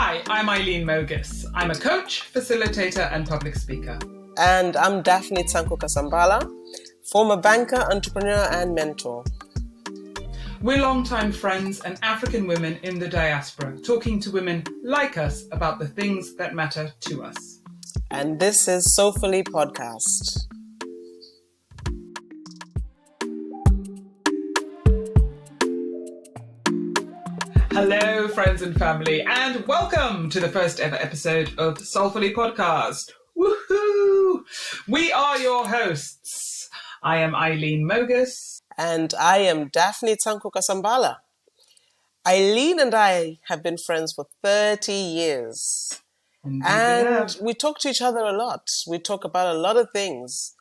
Hi, I'm Aileen Mogus. I'm a coach, facilitator, and public speaker. And I'm Daphne Kasambala, former banker, entrepreneur, and mentor. We're longtime friends and African women in the diaspora, talking to women like us about the things that matter to us. And this is SoulFully podcast. Hello, friends and family, and welcome to the first ever episode of SoulFully podcast. Woohoo! We are your hosts. I am Aileen Mogus. And I am Daphne Kasambala. Aileen and I have been friends for 30 years. Indeed and we talk to each other a lot. We talk about a lot of things.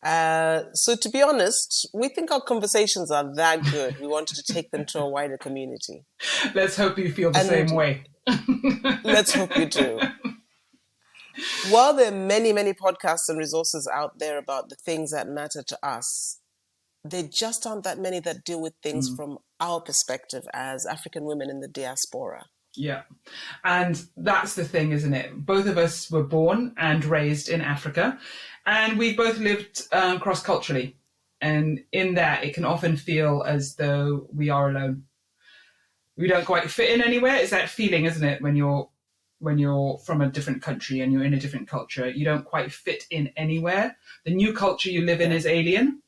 So to be honest, we think our conversations are that good. We wanted to take them to a wider community. Let's hope you feel the same way. Let's hope you do. While there are many, many podcasts and resources out there about the things that matter to us, there just aren't that many that deal with things from our perspective as African women in the diaspora. Yeah. And that's the thing, isn't it? Both of us were born and raised in Africa, and we've both lived cross-culturally. And in that, it can often feel as though we are alone. We don't quite fit in anywhere. It's that feeling, isn't it? When you're from a different country and you're in a different culture, you don't quite fit in anywhere. The new culture you live in is alien.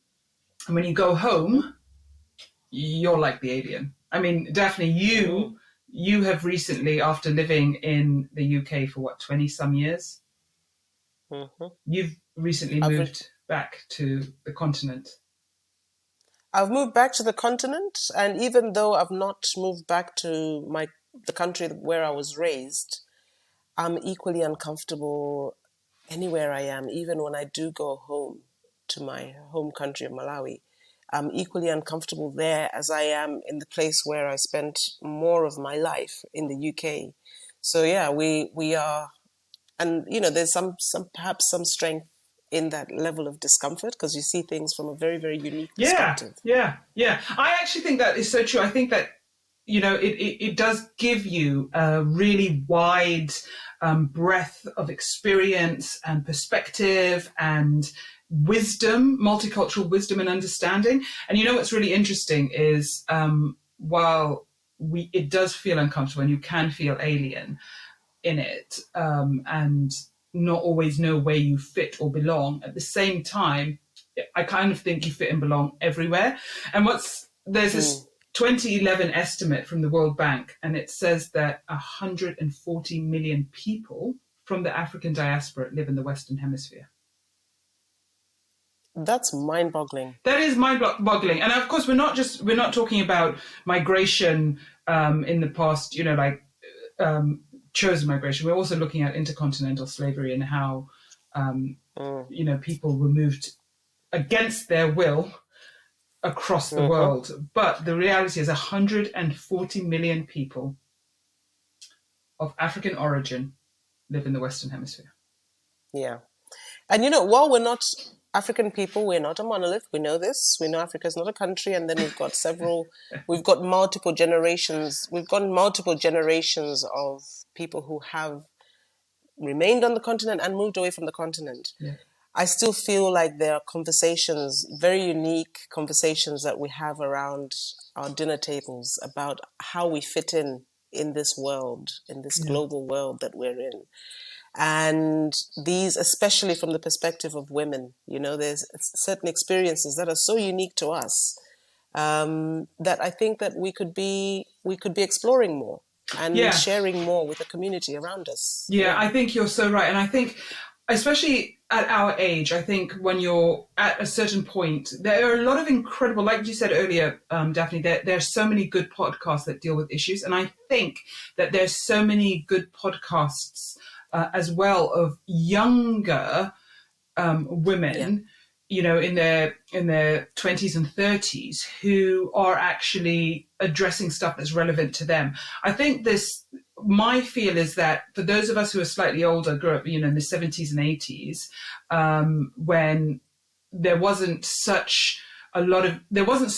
And when you go home, you're like the alien. I mean, Daphne, you have recently, after living in the UK for 20 some years, you've recently moved back to the continent. I've moved back to the continent, and even though I've not moved back to the country where I was raised, I'm equally uncomfortable anywhere I am, even when I do go home to my home country of Malawi. I'm equally uncomfortable there as I am in the place where I spent more of my life in the UK. So yeah, we are, and there's perhaps some strength in that level of discomfort because you see things from a very, very unique perspective. Yeah. I actually think that is so true. I think that, it does give you a really wide breadth of experience and perspective and wisdom, multicultural wisdom and understanding. And what's really interesting is while it does feel uncomfortable and you can feel alien in it and not always know where you fit or belong, at the same time, I kind of think you fit and belong everywhere. And there's this 2011 estimate from the World Bank, and it says that 140 million people from the African diaspora live in the Western Hemisphere. That's mind-boggling. That is mind-boggling. And of course, we're not talking about migration in the past, chosen migration. We're also looking at intercontinental slavery and how, people were moved against their will across the world. But the reality is 140 million people of African origin live in the Western Hemisphere. Yeah. And, while we're not African people, we're not a monolith. We know this. We know Africa is not a country. And then we've got multiple generations. We've got multiple generations of people who have remained on the continent and moved away from the continent. Yeah. I still feel like there are conversations, very unique conversations that we have around our dinner tables about how we fit in this world, in this global world that we're in. And these, especially from the perspective of women, there's certain experiences that are so unique to us that I think that we could be exploring more and sharing more with the community around us. Yeah, I think you're so right. And I think, especially at our age, I think when you're at a certain point, there are a lot of incredible, like you said earlier, Daphne, there are so many good podcasts that deal with issues. And I think that there's so many good podcasts as well of younger women, in their 20s and 30s who are actually addressing stuff that's relevant to them. I think my feel is that for those of us who are slightly older, grew up, in the 70s and 80s, when there wasn't so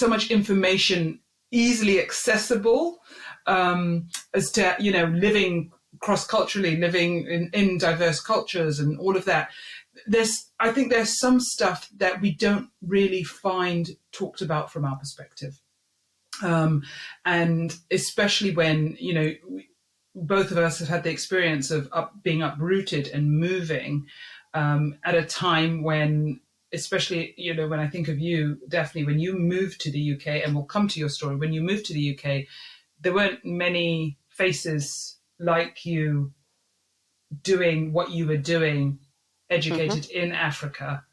much information easily accessible as to, living cross-culturally, living in diverse cultures and all of that, I think there's some stuff that we don't really find talked about from our perspective. And especially when, both of us have had the experience of being uprooted and moving at a time when, especially, when I think of you, Daphne, when you moved to the UK, and we'll come to your story, when you moved to the UK, there weren't many faces like you doing what you were doing, educated in Africa,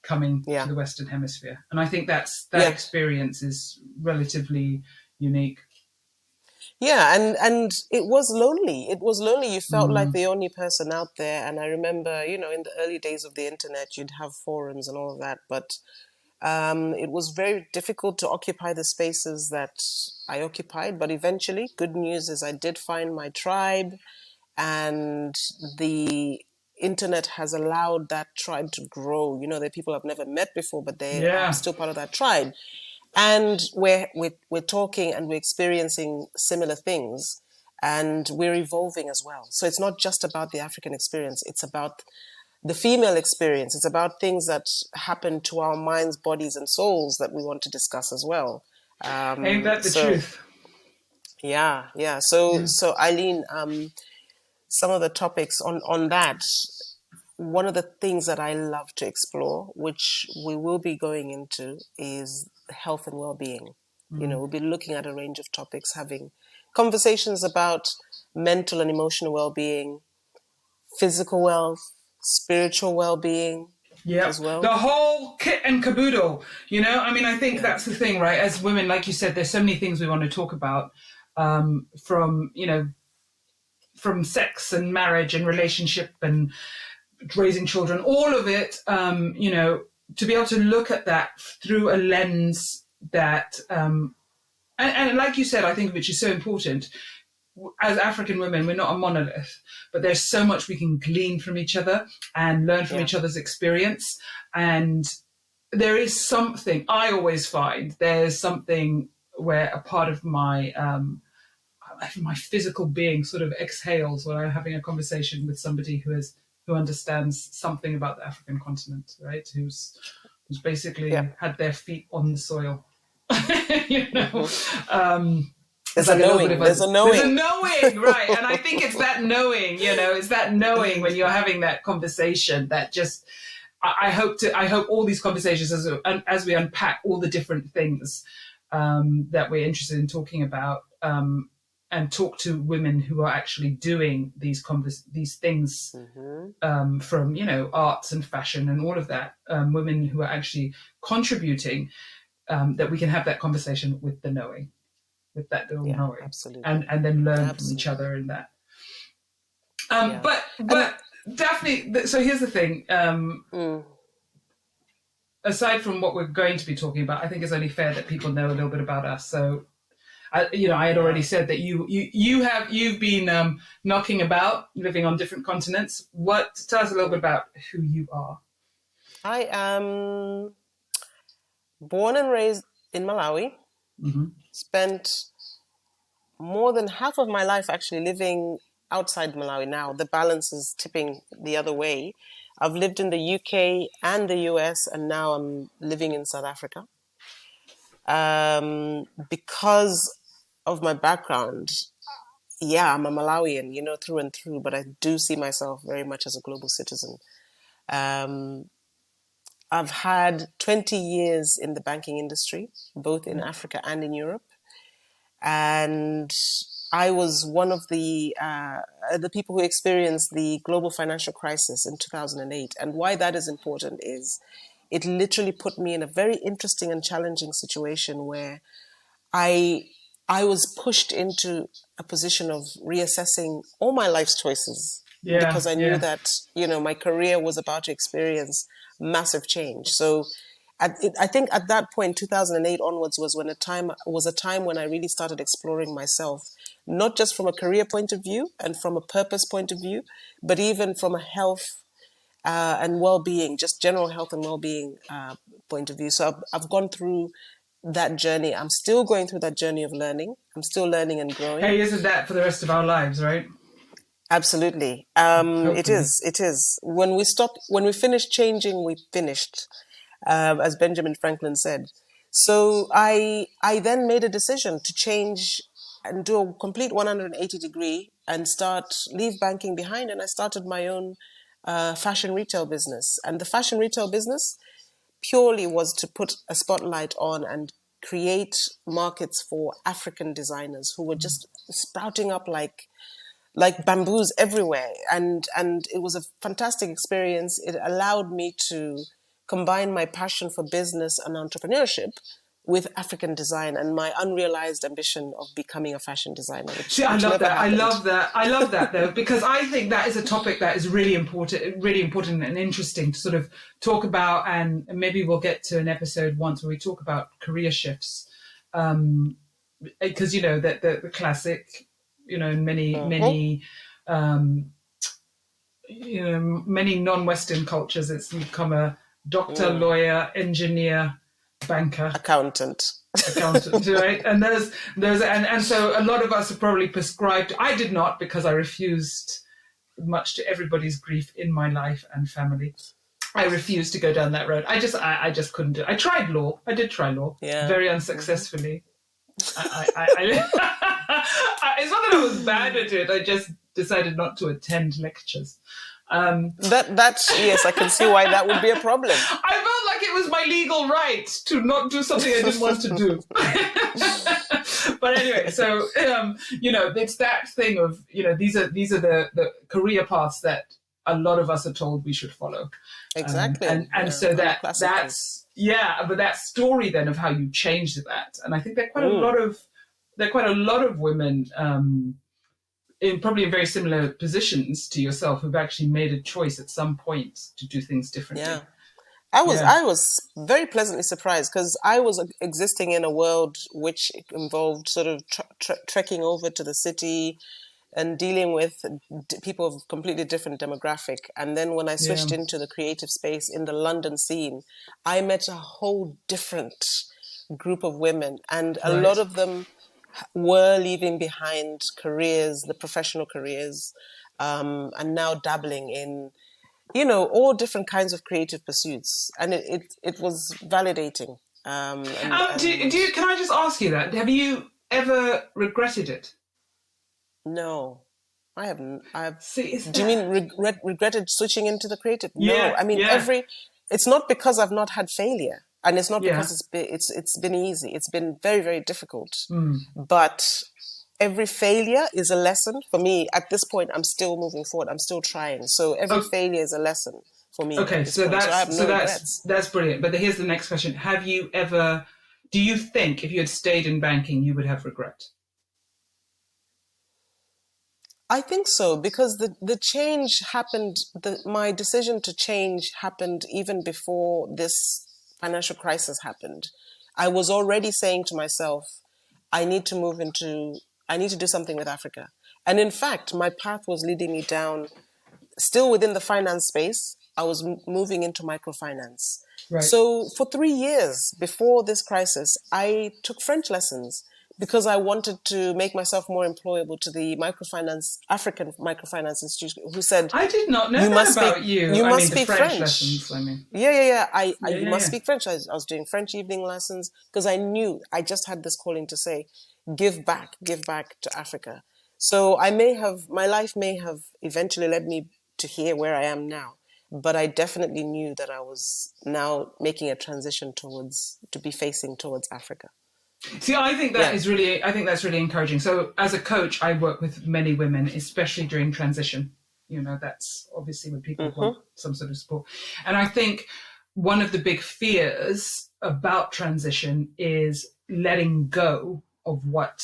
coming to Yeah. the Western Hemisphere. And I think that Yeah. experience is relatively unique. Yeah, and it was lonely. It was lonely. You felt like the only person out there. And I remember, in the early days of the internet, you'd have forums and all of that. But it was very difficult to occupy the spaces that I occupied. But eventually, good news is I did find my tribe, and the internet has allowed that tribe to grow. They're people I've never met before, but they are Yeah. still part of that tribe. And we're talking and we're experiencing similar things, and we're evolving as well. So it's not just about the African experience, it's about the female experience. It's about things that happen to our minds, bodies, and souls that we want to discuss as well. Ain't that the So truth? yeah. So Yeah. Eileen, some of the topics on that. One of the things that I love to explore, which we will be going into, is health and well-being. We'll be looking at a range of topics, having conversations about mental and emotional well-being, physical health, spiritual well-being Yeah, as the well. whole kit and caboodle. I think Yeah, that's the thing, right? As women, like you said, there's so many things we want to talk about, from from sex and marriage and relationship and raising children, all of it. To be able to look at that through a lens that, and like you said, I think which is so important. As African women, we're not a monolith, but there's so much we can glean from each other and learn from yeah, each other's experience. And there is something, I always find there's something where a part of my physical being sort of exhales when I'm having a conversation with somebody who understands something about the African continent, right? Who's yeah. basically had their feet on the soil. you know, Mm-hmm. it's There's a like a little bit of knowing. There's a there's a knowing. knowing, right? And I think it's that knowing, it's that knowing when you're having that conversation that just, I hope all these conversations, as we unpack all the different things that we're interested in talking about, and talk to women who are actually doing these things, Mm-hmm. from arts and fashion and all of that, women who are actually contributing, that we can have that conversation with the knowing, with that little Yeah, knowing, absolutely. and then learn from each Absolutely. other in that. Yeah. And But Daphne, so here's the thing. mm, Aside from what we're going to be talking about, I think it's only fair that people know a little bit about us. So, I had already yeah. said that you've been knocking about, living on different continents. Tell us a little bit Mm. about who you are. I am born and raised in Malawi. Hmm. Spent more than half of my life actually living outside Malawi now. The balance is tipping the other way. I've lived in the UK and the US, and now I'm living in South Africa. Because of my background, yeah, I'm a Malawian, through and through, but I do see myself very much as a global citizen. Um, I've had 20 years in the banking industry, both in Africa and in Europe. And I was one of the people who experienced the global financial crisis in 2008. And why that is important is it literally put me in a very interesting and challenging situation where I I was pushed into a position of reassessing all my life's choices Yeah, because I knew yeah, that my career was about to experience massive change. So I think at that point, 2008 onwards was a time when I really started exploring myself, not just from a career point of view and from a purpose point of view, but even from a health and well-being, just general health and well-being point of view. So I've gone through that journey. I'm still going through that journey of learning. I'm still learning and growing. hey, isn't that for the rest of our lives, right? Absolutely. It Hopefully. is. It is. When we finish changing, we finished, as Benjamin Franklin said. So I then made a decision to change and do a complete 180 degree and leave banking behind. And I started my own fashion retail business. And the fashion retail business purely was to put a spotlight on and create markets for African designers who were just sprouting up like bamboos everywhere, and it was a fantastic experience. It allowed me to combine my passion for business and entrepreneurship with African design and my unrealized ambition of becoming a fashion designer, See, I which love never that. I happened. love that. I love that though, because I think that is a topic that is really important and interesting to sort of talk about. And maybe we'll get to an episode once where we talk about career shifts. Because, the classic, in Mm-hmm. um, many non-Western cultures, it's you become a doctor, Mm. lawyer, engineer, banker, Accountant. accountant, right? And and so a lot of us are probably prescribed. I did not, because I refused, much to everybody's grief in my life and family. I refused to go down that road. I just couldn't do it. I tried law. I did try law Yeah. very Mm-hmm. unsuccessfully. It's not that I was bad at it. I just decided not to attend lectures. That's yes, I can see why that would be a problem. I felt like it was my legal right to not do something I didn't want to do. But anyway, so it's that thing of these are the career paths that a lot of us are told we should follow, Exactly. and Yeah. so And the classic thing. but that story then of how you changed that, and I think Mm. there are quite a lot of women. In very similar positions to yourself, who've actually made a choice at some point to do things Yeah. differently. Yeah, I was very pleasantly surprised because I was existing in a world which involved sort of trekking over to the city and dealing with people of completely different demographic. And then when I yeah, switched into the creative space in the London scene, I met a whole different group of women, and a lot right. of them were leaving behind careers, the professional careers, and now dabbling in all different kinds of creative pursuits, and it was validating. And Can I just ask you that? Have you ever regretted it? no, I haven't. I've. See, is Do you that? mean regretted switching into the creative? No, Yeah, I mean yeah, It's not because I've not had failure, and it's not yeah. because it's been easy. It's been very very difficult, Mm. but every failure is a lesson for me. At this point, I'm still moving forward. I'm still trying. So every Oh, failure is a lesson for me at okay, this point. So I have no regrets. that's brilliant. But here's the next question: Have you ever? Do you think if you had stayed in banking, you would have regret? I think so because the change happened. My decision to change happened even before this financial crisis happened. I was already saying to myself, I need to move into. I need to do something with Africa. And in fact, my path was leading me down still within the finance space. I was moving into microfinance. Right. So for 3 years before this crisis, I took French lessons because I wanted to make myself more employable to the African microfinance institution, who said, I did not know that about you. you I must mean, the speak French French. lessons. I mean, Yeah, yeah, yeah. yeah, You yeah, must yeah. speak French. I was doing French evening lessons because I knew I just had this calling to say, give back to Africa. So my life may have eventually led me to here where I am now, but I definitely knew that I was now making a transition to be facing towards Africa. See, Yeah. I think that's really encouraging. So, as a coach, I work with many women, especially during transition. That's obviously when people want Mm-hmm. some sort of support. And I think one of the big fears about transition is letting go of what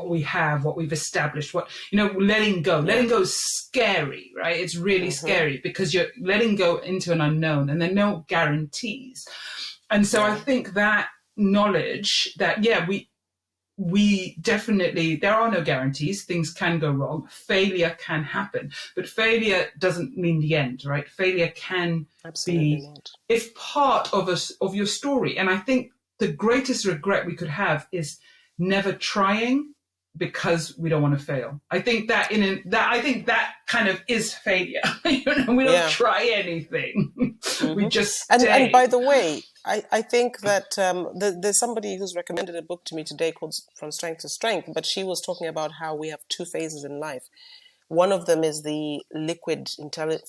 we have, what we've established, letting Yeah. go is scary, right? It's really Mm-hmm. scary because you're letting go into an unknown and there are no guarantees. And so I Yeah. think that knowledge that, yeah, we definitely, there are no guarantees, things can go wrong, failure can happen, but failure doesn't mean the end, right? Failure can Absolutely be, not. it's part of your story. And I think the greatest regret we could have is never trying, because we don't want to fail. I think that I think that kind of is failure. We don't try anything. We just stay. And by the way, I think that there's somebody who's recommended a book to me today called From Strength to Strength, but she was talking about how we have two phases in life. One of them is the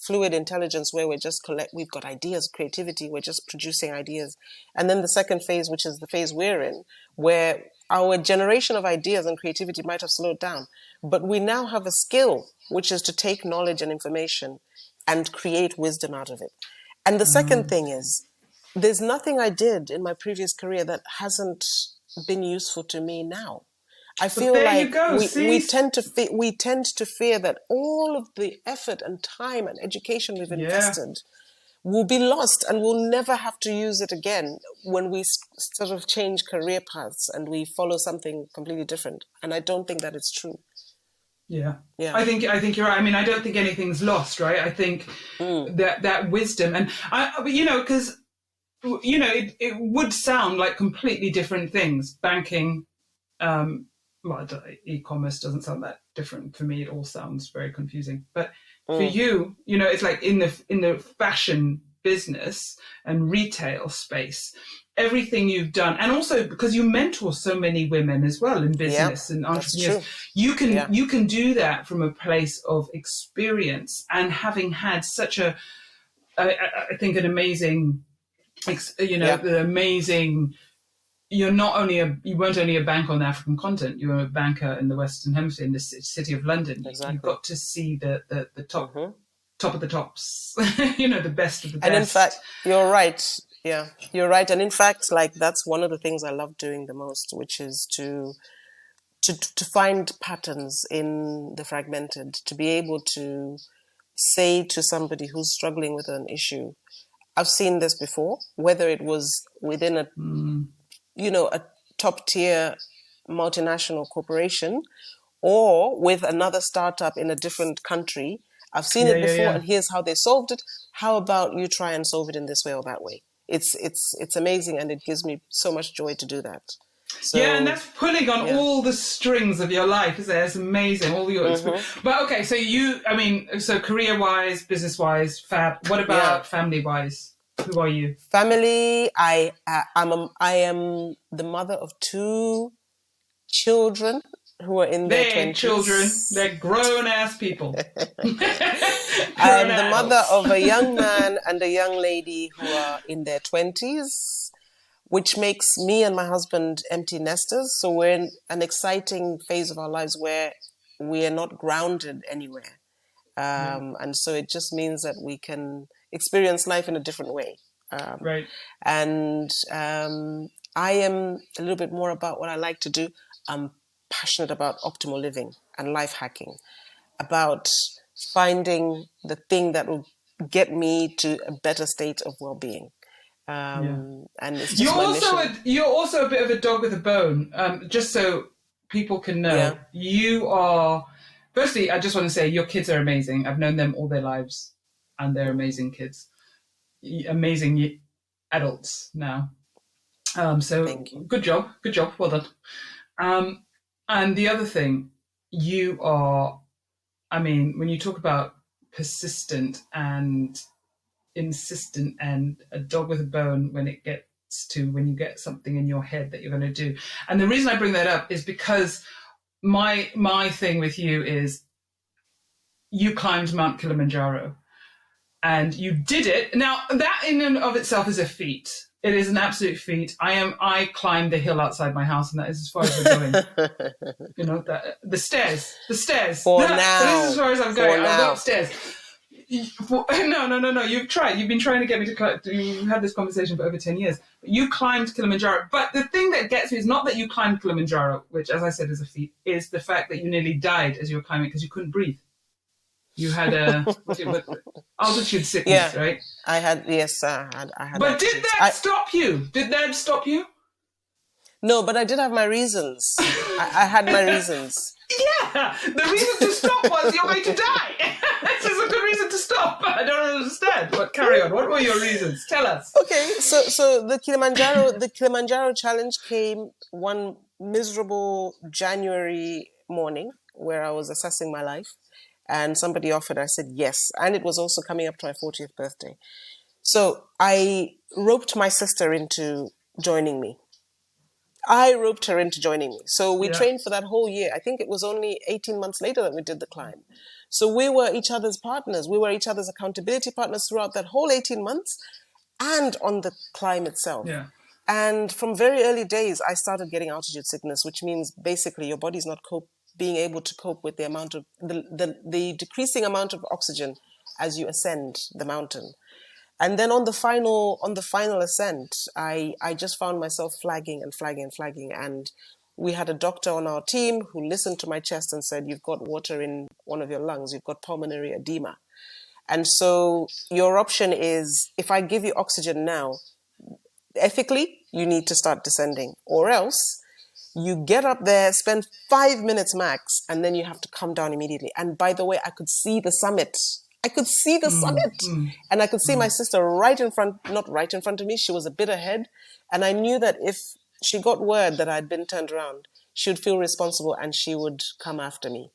fluid intelligence, where we've got ideas, creativity, we're just producing ideas. And then the second phase, which is the phase we're in, where our generation of ideas and creativity might have slowed down. But we now have a skill, which is to take knowledge and information and create wisdom out of it. And the second thing is, there's nothing I did in my previous career that hasn't been useful to me now. I feel like we tend to fear that all of the effort and time and education we've invested will be lost and we'll never have to use it again when we sort of change career paths and we follow something completely different. And I don't think that it's true. Yeah. I think you're right. I mean, I don't think anything's lost, right? I think that wisdom, and because it would sound like completely different things. Banking, e-commerce doesn't sound that different for me. It all sounds very confusing. But for you, it's like in the fashion business and retail space, everything you've done, and also because you mentor so many women as well in business and entrepreneurs, you can do that from a place of experience and having had such I think an amazing, the amazing. You weren't only a banker on the African continent, you were a banker in the Western Hemisphere, in the city of London. Exactly. You got to see the top of the tops, the best of the best. And in fact, you're right. Yeah, you're right. And in fact, like, that's one of the things I love doing the most, which is to find patterns in the fragmented, to be able to say to somebody who's struggling with an issue, I've seen this before, whether it was within a top tier multinational corporation or with another startup in a different country. I've seen it before and here's how they solved it. How about you try and solve it in this way or that way? It's amazing, and it gives me so much joy to do that. So, and that's pulling on all the strings of your life, isn't it? It's amazing, all your experience. But okay, so so career-wise, business-wise, fab. What about family-wise? Who are you? Family, I am the mother of 2 children who are in their 20s. Children, they're grown-ass people. I'm the mother of a young man and a young lady who are in their 20s, which makes me and my husband empty nesters. So we're in an exciting phase of our lives where we are not grounded anywhere. And so it just means that we can experience life in a different way. Right. And I am a little bit more about what I like to do. I'm passionate about optimal living and life hacking, about finding the thing that will get me to a better state of well-being. And it's just you're also a bit of a dog with a bone. Just so people can know, you are. Firstly, I just want to say your kids are amazing. I've known them all their lives, and they're amazing kids, amazing adults now. So Thank you. Good job, well done. And the other thing, you are. I mean, when you talk about persistent and insistent and a dog with a bone when you get something in your head that you're going to do. And the reason I bring that up is because my thing with you is you climbed Mount Kilimanjaro and you did it. Now that in and of itself is a feat. It is an absolute feat. I climbed the hill outside my house, and that is as far as we're going. The stairs. For now. This is as far as I'm going. I'll go upstairs. No. You've tried. You've been trying to get me to climb. You've had this conversation for over 10 years. You climbed Kilimanjaro. But the thing that gets me is not that you climbed Kilimanjaro, which, as I said, is a feat, is the fact that you nearly died as you were climbing because you couldn't breathe. You had altitude sickness, right? I had. But did that stop you? Did that stop you? No, but I did have my reasons. I had my reasons. Yeah, the reason to stop was you're going to die. This is a good reason to stop. I don't understand. But carry on. What were your reasons? Tell us. Okay, so the Kilimanjaro challenge came one miserable January morning where I was assessing my life, and somebody offered. I said yes, and it was also coming up to my 40th birthday. So I roped my sister into joining me. So we Yeah. trained for that whole year. I think it was only 18 months later that we did the climb. So we were each other's partners. We were each other's accountability partners throughout that whole 18 months and on the climb itself. Yeah. And from very early days, I started getting altitude sickness, which means basically your body's not being able to cope with the amount of the decreasing amount of oxygen as you ascend the mountain. And then on the final ascent, I just found myself flagging. And we had a doctor on our team who listened to my chest and said, "You've got water in one of your lungs. You've got pulmonary edema. And so your option is, if I give you oxygen now, ethically, you need to start descending, or else you get up there, spend 5 minutes max, and then you have to come down immediately." And by the way, I could see the summit. And I could see my sister not right in front of me. She was a bit ahead. And I knew that if she got word that I'd been turned around, she would feel responsible and she would come after me.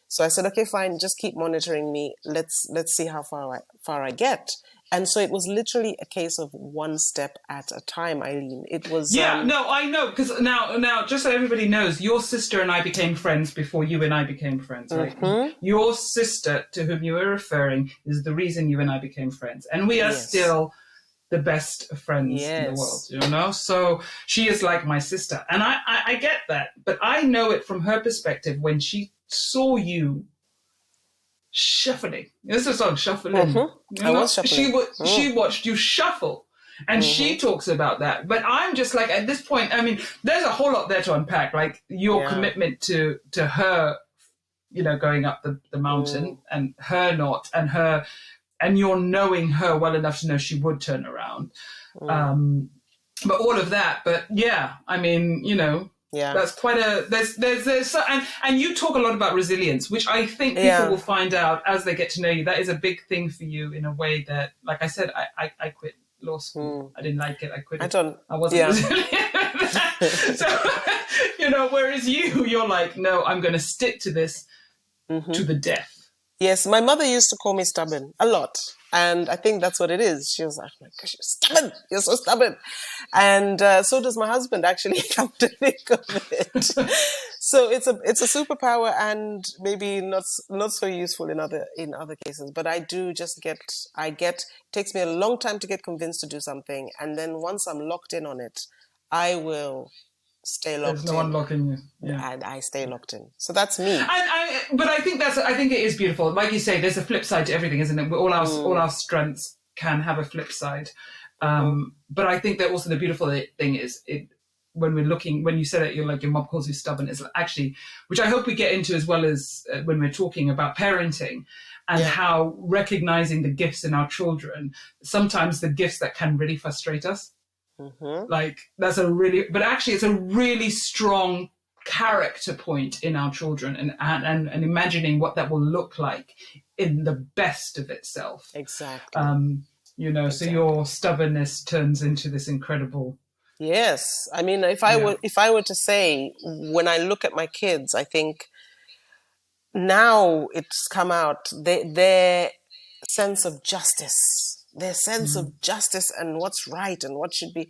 So I said, okay, fine, just keep monitoring me. Let's see how far I get. And so it was literally a case of one step at a time, Aileen. It was... No, I know, because now, just so everybody knows, your sister and I became friends before you and I became friends, right? Mm-hmm. Your sister, to whom you were referring, is the reason you and I became friends. And we are still the best of friends in the world, you know? So she is like my sister. And I get that. But I know it from her perspective when she saw you shuffling. This is a song, Shuffling. Mm-hmm. I was shuffling. She watched you shuffle, and she talks about that. But I'm just like, at this point, I mean, there's a whole lot there to unpack, like your commitment to her, you know, going up the mountain, and her not, and you're knowing her well enough to know she would turn around. But all of that, but yeah, I mean, you know, that's quite a, and you talk a lot about resilience, which I think people will find out as they get to know you. That is a big thing for you in a way that, like I said, I quit law school. I didn't like it. I quit it. I wasn't resilient. So, you know, whereas you're like, no, I'm going to stick to this to the death. Yes, my mother used to call me stubborn a lot. And I think that's what it is. She was like, oh my gosh, you're stubborn. You're so stubborn. And so does my husband, actually, come to think of it. So it's a superpower, and maybe not so useful in other cases. But I do just it takes me a long time to get convinced to do something. And then once I'm locked in on it, I will stay locked in. There's no one locking you. Yeah. And I stay locked in. So that's me. But I think it is beautiful. Like you say, there's a flip side to everything, isn't it? All our strengths can have a flip side. But I think that also the beautiful thing is when you said it, you're like, your mom calls you stubborn, is actually, which I hope we get into as well as when we're talking about parenting and how recognizing the gifts in our children, sometimes the gifts that can really frustrate us. Like it's a really strong character point in our children, and imagining what that will look like in the best of itself. Exactly. You know, so your stubbornness turns into this incredible. Yes, I mean, if I were to say, when I look at my kids, I think now it's come out, their sense of justice. Their sense of justice and what's right and what should be,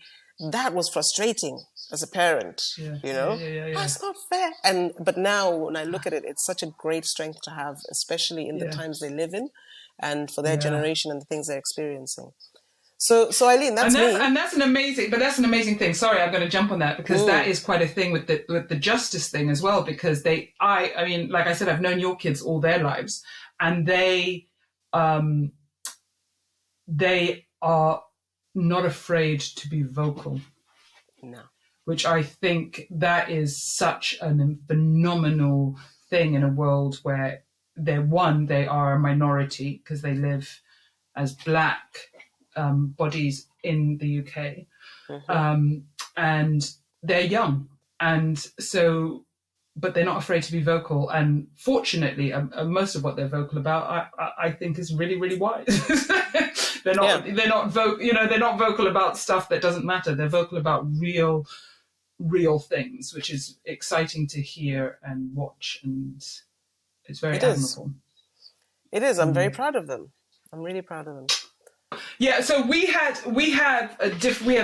that was frustrating as a parent, you know? That's not fair. But now when I look at it, it's such a great strength to have, especially in the times they live in and for their generation and the things they're experiencing. So Aileen, that's me. And that's an amazing thing. Sorry, I'm going to jump on that because that is quite a thing with the justice thing as well, because I mean, like I said, I've known your kids all their lives, and they are not afraid to be vocal. No. Which I think that is such a phenomenal thing in a world where they are a minority because they live as Black bodies in the UK. And they're young. And so, but they're not afraid to be vocal. And fortunately, most of what they're vocal about, I think is really, really wise. They're not vocal about stuff that doesn't matter. They're vocal about real real things, which is exciting to hear and watch, and it's very It is. admirable. It is. I'm very proud of them. I'm really proud of them. Yeah, so we have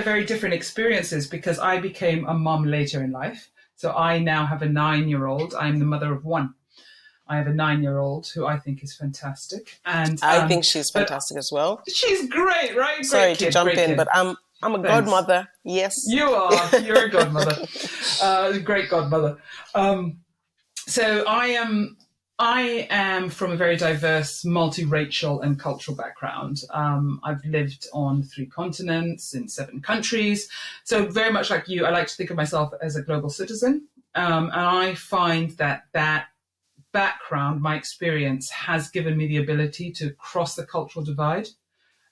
very different experiences because I became a mom later in life. So I now have a 9-year-old. I'm the mother of one. I have a 9-year-old who I think is fantastic, and I think she's fantastic as well. She's great, right? Sorry to jump in, but I'm a godmother. Yes, you are. You're a godmother, great godmother. So I am from a very diverse, multiracial and cultural background. I've lived on 3 continents in 7 countries. So very much like you, I like to think of myself as a global citizen. And I find that background, my experience, has given me the ability to cross the cultural divide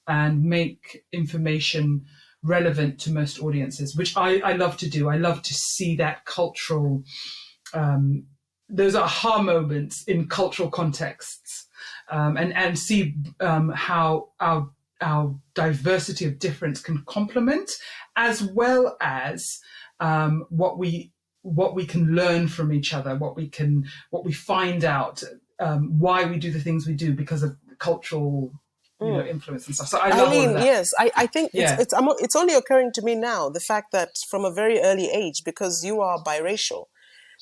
and make information relevant to most audiences, which I love to do. I love to see that cultural, those aha moments in cultural contexts, and see how our diversity of difference can complement, as well as what we can learn from each other, what we find out, why we do the things we do because of cultural influence and stuff. So I love all of that. Yes, I think it's only occurring to me now, the fact that from a very early age, because you are biracial,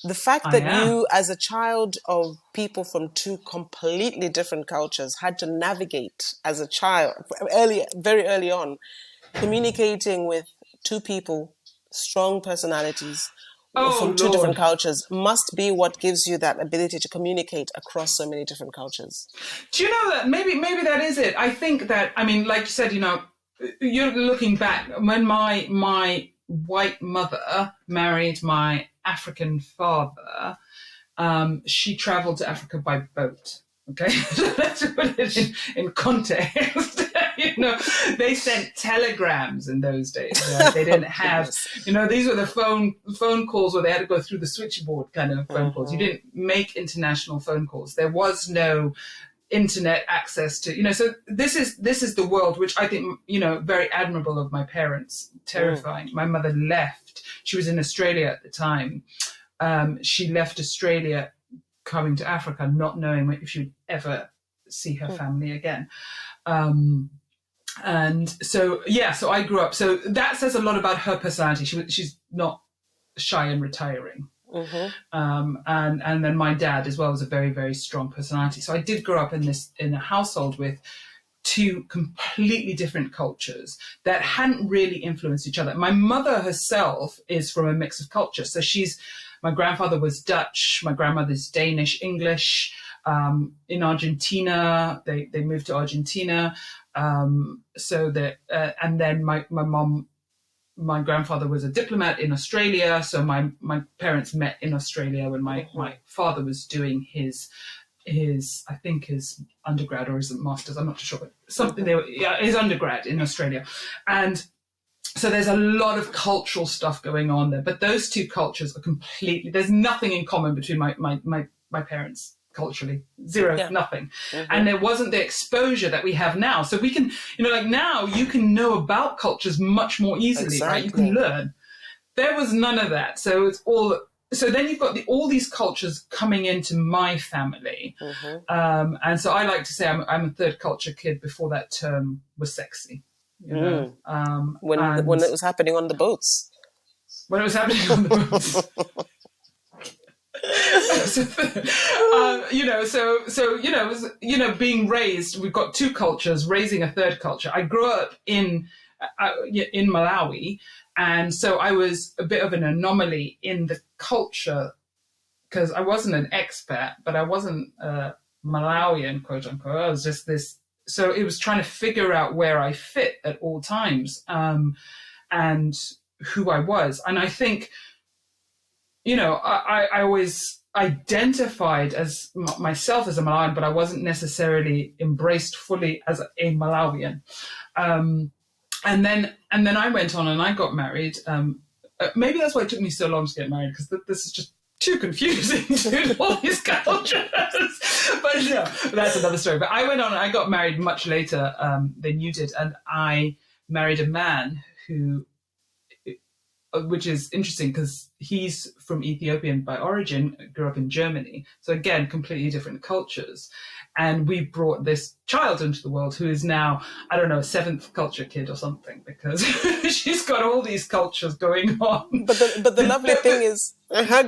the fact that you, as a child of people from 2 completely different cultures, had to navigate as a child, very early on, communicating with 2 people, strong personalities, from 2 different cultures, must be what gives you that ability to communicate across so many different cultures. Do you know that maybe that is it? I think that, I mean, like you said, you're looking back when my white mother married my African father. She traveled to Africa by boat. Okay, let's put it in context. They sent telegrams in those days. Right? They didn't have, these were the phone calls where they had to go through the switchboard kind of phone calls. You didn't make international phone calls. There was no internet access to, so this is the world which I think, very admirable of my parents. Terrifying. My mother left. She was in Australia at the time. She left Australia, coming to Africa, not knowing if she would ever see her family again. And so I grew up. So that says a lot about her personality. She's not shy and retiring. And then my dad as well was a very, very strong personality. So I did grow up in a household with 2 completely different cultures that hadn't really influenced each other. My mother herself is from a mix of cultures. So my grandfather was Dutch, my grandmother's Danish, English. In Argentina, they moved to Argentina. So that, and then my grandfather was a diplomat in Australia. So my parents met in Australia when my father was doing his I think his undergrad or his master's, I'm not sure, but something his undergrad in Australia. And so there's a lot of cultural stuff going on there, but those 2 cultures are there's nothing in common between my parents culturally. Zero, nothing. And there wasn't the exposure that we have now. So we can, like now you can know about cultures much more easily, right? You can learn. There was none of that. So it's all, so then you've got all these cultures coming into my family. And so I like to say I'm a 3rd culture kid before that term was sexy. When it was happening on the boats. When it was happening on the boats. Being raised, we've got 2 cultures, raising a 3rd culture. I grew up in Malawi, and so I was a bit of an anomaly in the culture because I wasn't an expat, but I wasn't a Malawian, quote unquote. I was just this. So it was trying to figure out where I fit at all times, and who I was. And I think, I always identified as myself as a Malawian, but I wasn't necessarily embraced fully as a Malawian. And then I went on and I got married. Maybe that's why it took me so long to get married, because this is just too confusing to all these cultures. But that's another story. But I went on and I got married much later than you did. And I married a man who which is interesting because he's from Ethiopian by origin, grew up in Germany. So again, completely different cultures. And we brought this child into the world who is now, I don't know, a seventh culture kid or something, because she's got all these cultures going on. But the lovely thing is,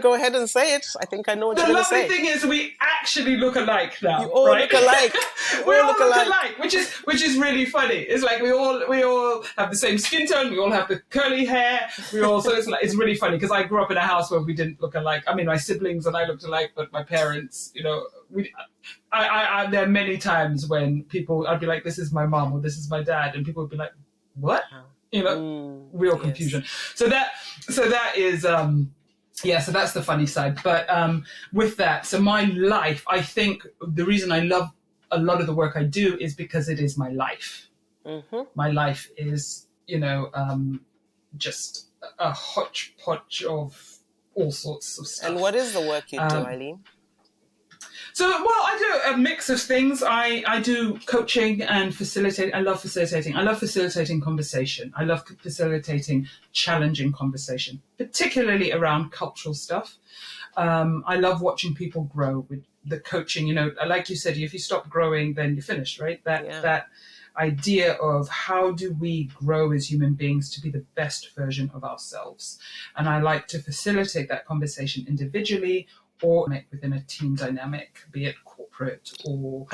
go ahead and say it. I think I know what The you're going to lovely say. thing is we actually look alike now. You all right? look alike. We all look alike, which is really funny. It's like we all have the same skin tone. We all have the curly hair. So it's really funny because I grew up in a house where we didn't look alike. I mean, my siblings and I looked alike, but my parents, there are many times when I'd be like, "This is my mom" or "This is my dad," and people would be like, "What?" Real confusion. So that is. So that's the funny side. But with that, so my life, I think the reason I love a lot of the work I do is because it is my life. Mm-hmm. My life is, just a hodgepodge of all sorts of stuff. And what is the work you do, Aileen? So, I do a mix of things. I do coaching and facilitate. I love facilitating. I love facilitating conversation. I love facilitating challenging conversation, particularly around cultural stuff. I love watching people grow with the coaching. Like you said, if you stop growing, then you're finished, right? That idea of how do we grow as human beings to be the best version of ourselves. And I like to facilitate that conversation individually or within a team dynamic, be it corporate or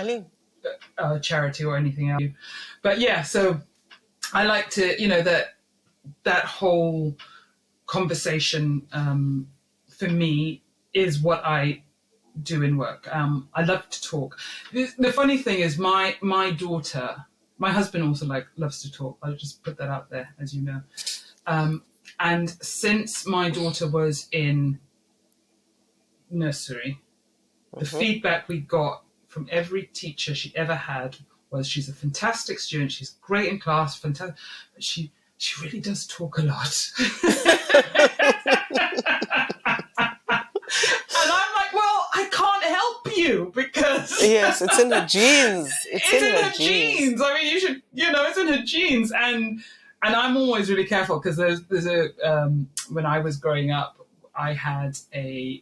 charity or anything else. But so I like to, that whole conversation for me is what I do in work. I love to talk. The funny thing is my daughter, my husband also loves to talk. I'll just put that out there, as you know. And since my daughter was in nursery, the feedback we got from every teacher she ever had was she's a fantastic student, she's great in class, fantastic, but she really does talk a lot. And I'm like, well, I can't help you because yes, it's in her genes. It's in her genes. I mean, you should, it's in her genes, and I'm always really careful because there's a when I was growing up, I had a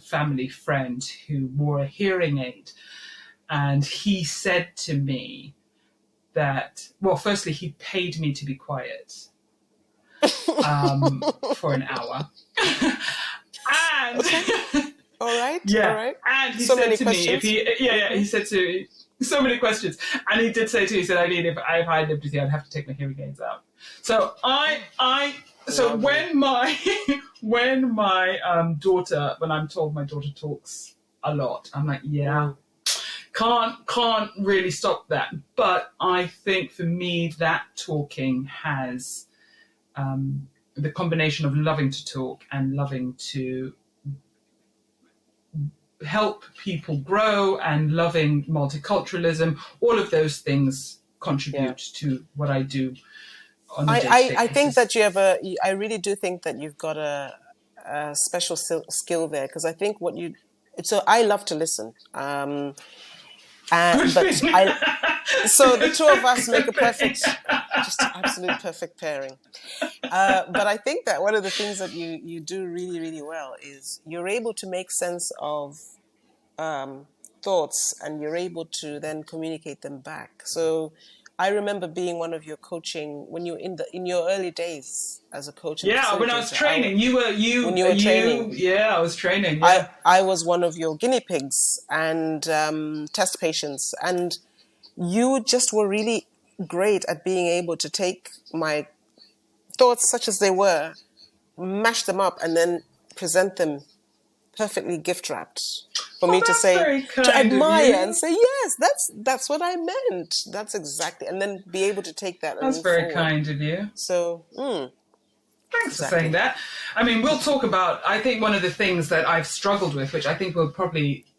family friend who wore a hearing aid, and he said to me that, well, firstly, he paid me to be quiet for an hour. And all right. And he so said many to questions. me, he said to me, so many questions. And he did say to me, he said, Aileen, if I lived with you, I'd have to take my hearing aids out. So so when my daughter, when I'm told my daughter talks a lot, I'm like, can't really stop that. But I think for me, that talking has the combination of loving to talk and loving to help people grow and loving multiculturalism, all of those things contribute to what I do on a day-to-day basis. I think that I really do think that you've got a special skill there, because I think so I love to listen. So the two of us make a just absolute perfect pairing. But I think that one of the things that you do really, really well is you're able to make sense of thoughts, and you're able to then communicate them back. So I remember being one of your coaching when you were in your early days as a coach. When I was training, when you were training. Yeah, I was training. Yeah. I was one of your guinea pigs and test patients, and you just were really great at being able to take my thoughts, such as they were, mash them up, and then present them perfectly gift wrapped for me to say, to admire and say, yes, that's what I meant. That's exactly, and then be able to take that. That's very kind of you. So, thanks for saying that. I mean, we'll talk about, I think one of the things that I've struggled with, which I think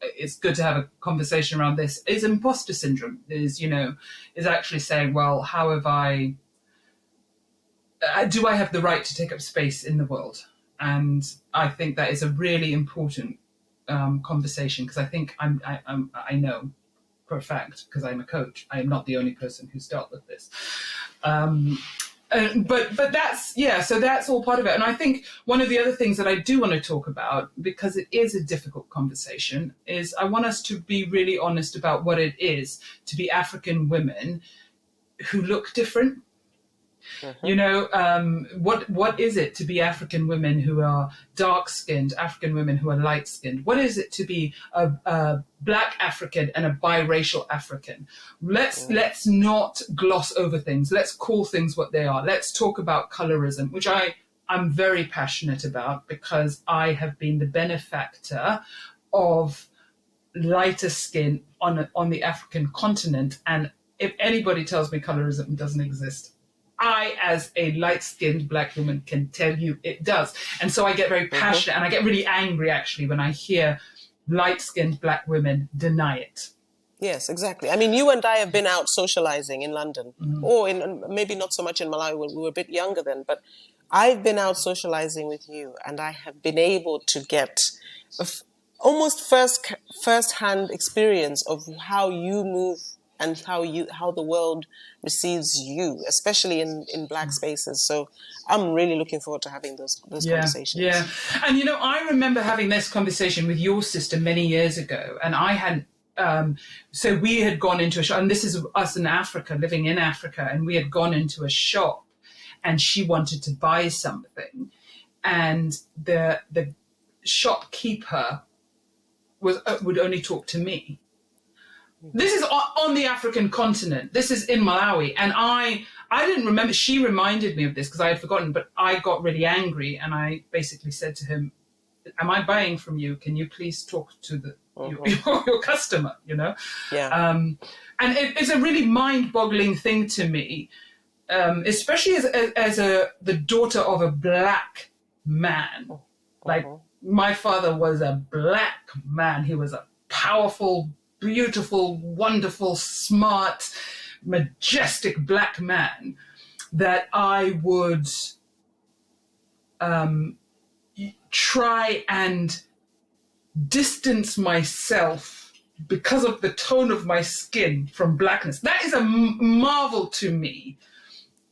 it's good to have a conversation around this, is imposter syndrome. Is actually saying, well, how have do I have the right to take up space in the world? And I think that is a really important conversation, because I think I know for a fact, because I'm a coach, I am not the only person who's dealt with this. But that's, yeah, so that's all part of it. And I think one of the other things that I do want to talk about, because it is a difficult conversation, is I want us to be really honest about what it is to be African women who look different. You know, what is it to be African women who are dark skinned, African women who are light skinned? What is it to be a black African and a biracial African? Let's not gloss over things. Let's call things what they are. Let's talk about colorism, which I'm very passionate about, because I have been the benefactor of lighter skin on the African continent. And if anybody tells me colorism doesn't exist, I, as a light-skinned black woman, can tell you it does. And so I get very passionate and I get really angry, actually, when I hear light-skinned black women deny it. Yes, exactly. I mean, you and I have been out socializing in London, or in maybe not so much in Malawi. We were a bit younger then, but I've been out socializing with you, and I have been able to get almost first-hand experience of how you move and how the world receives you, especially in black spaces. So I'm really looking forward to having those conversations. Yeah. And, you know, I remember having this conversation with your sister many years ago, and I hadn't, so we had gone into a shop, and this is us in Africa, living in Africa, and we had gone into a shop, and she wanted to buy something, and the shopkeeper would only talk to me. This is on the African continent. This is in Malawi. And I didn't remember. She reminded me of this because I had forgotten, but I got really angry. And I basically said to him, am I buying from you? Can you please talk to your customer, you know? Yeah. And it's a really mind-boggling thing to me, especially as the daughter of a black man. Like, my father was a black man. He was a powerful, beautiful, wonderful, smart, majestic black man, that I would try and distance myself because of the tone of my skin from blackness. That is a marvel to me.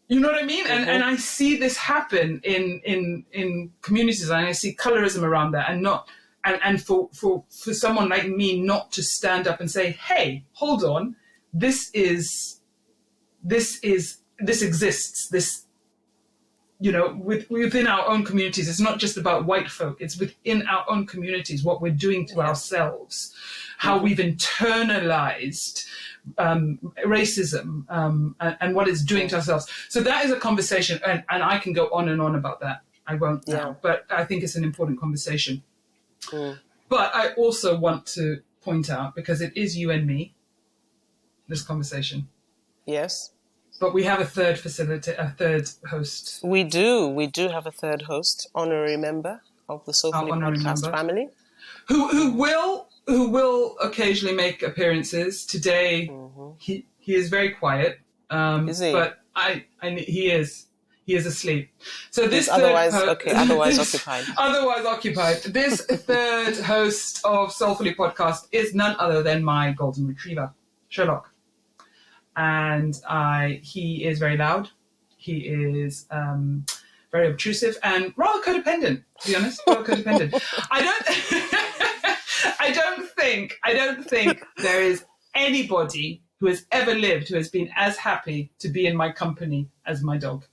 You know what I mean? And I see this happen in communities, and I see colorism around that, and for someone like me not to stand up and say, hey, hold on, this exists. This, you know, within our own communities. It's not just about white folk. It's within our own communities, what we're doing to ourselves, how we've internalized racism, and what it's doing to ourselves. So that is a conversation, and I can go on and on about that. I won't now, but I think it's an important conversation. But I also want to point out, because it is you and me, this conversation. Yes. But we have a third host. We do have a third host, honorary member of the SoulFully podcast family, who will occasionally make appearances. Today, he is very quiet. Is he? But he is asleep. So this otherwise occupied. Otherwise occupied. This third host of SoulFully podcast is none other than my golden retriever, Sherlock. And he is very loud. He is very obtrusive and rather codependent, to be honest. Rather codependent. I don't think there is anybody who has ever lived who has been as happy to be in my company as my dog.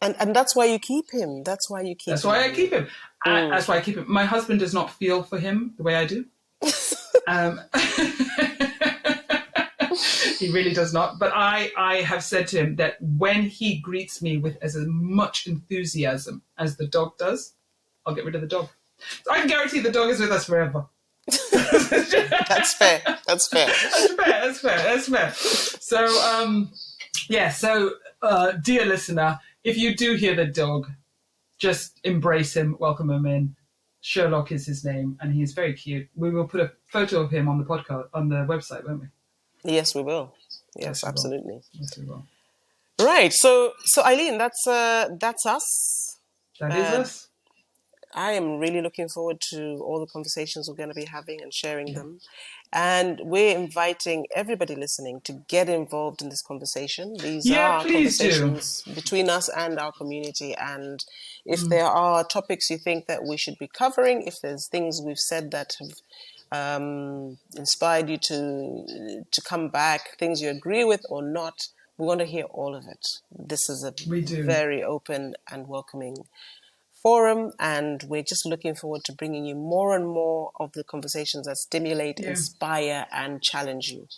And that's why you keep him. That's why I keep him. That's why I keep him. My husband does not feel for him the way I do. He really does not. But I have said to him that when he greets me with as much enthusiasm as the dog does, I'll get rid of the dog. So I can guarantee the dog is with us forever. That's fair. That's fair. So, dear listener, if you do hear the dog, just embrace him, welcome him in. Sherlock is his name, and he is very cute. We will put a photo of him on the podcast, on the website, won't we? Yes, we will. Yes, absolutely. Yes, we will. Right. So Aileen, that's us. That is us. I am really looking forward to all the conversations we're going to be having and sharing them. And we're inviting everybody listening to get involved in this conversation. These Yeah, are please do. conversations between us and our community. And if there are topics you think that we should be covering, if there's things we've said that have inspired you to come back, things you agree with or not, we want to hear all of it. This is a We do. very open and welcoming forum, and we're just looking forward to bringing you more and more of the conversations that stimulate, inspire, and challenge you.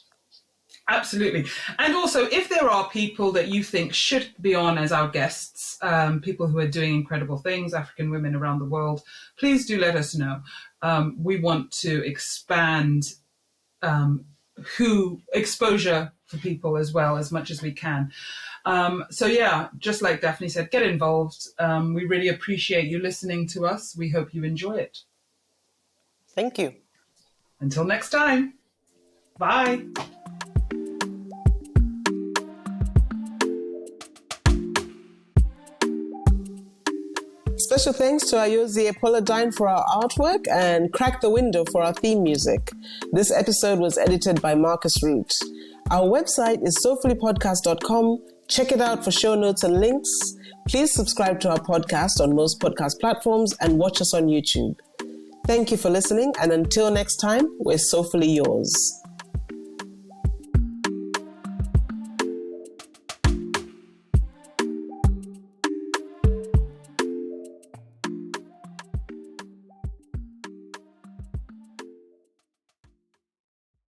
Absolutely. And also, if there are people that you think should be on as our guests, people who are doing incredible things, African women around the world, please do let us know. We want to expand exposure for people as well, as much as we can. So yeah, just like Daphne said, get involved. We really appreciate you listening to us. We hope you enjoy it. Thank you. Until next time. Bye. Special thanks to Ayoze Apollodyne for our artwork and Crack the Window for our theme music. This episode was edited by Marcus Root. Our website is soulfullypodcast.com. Check it out for show notes and links. Please subscribe to our podcast on most podcast platforms and watch us on YouTube. Thank you for listening, and until next time, we're soulfully yours.